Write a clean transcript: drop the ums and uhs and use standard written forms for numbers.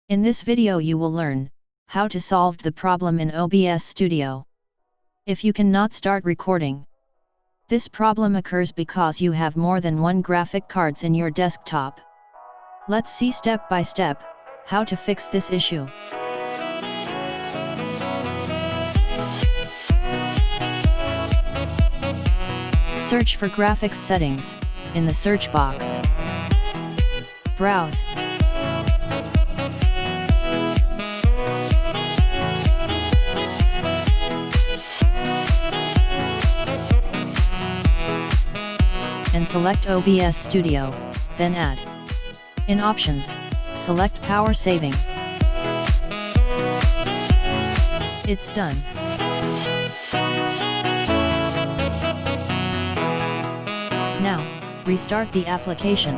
In this video you will learn how to solve the problem in OBS Studio. If you cannot start recording, this problem occurs because you have more than one graphic cards in your desktop. Let's see step by step how to fix this issue. Search for graphics settings in the search box. Browse. And select OBS Studio, then add. In Options, select Power Saving. It's done. Now, restart the application.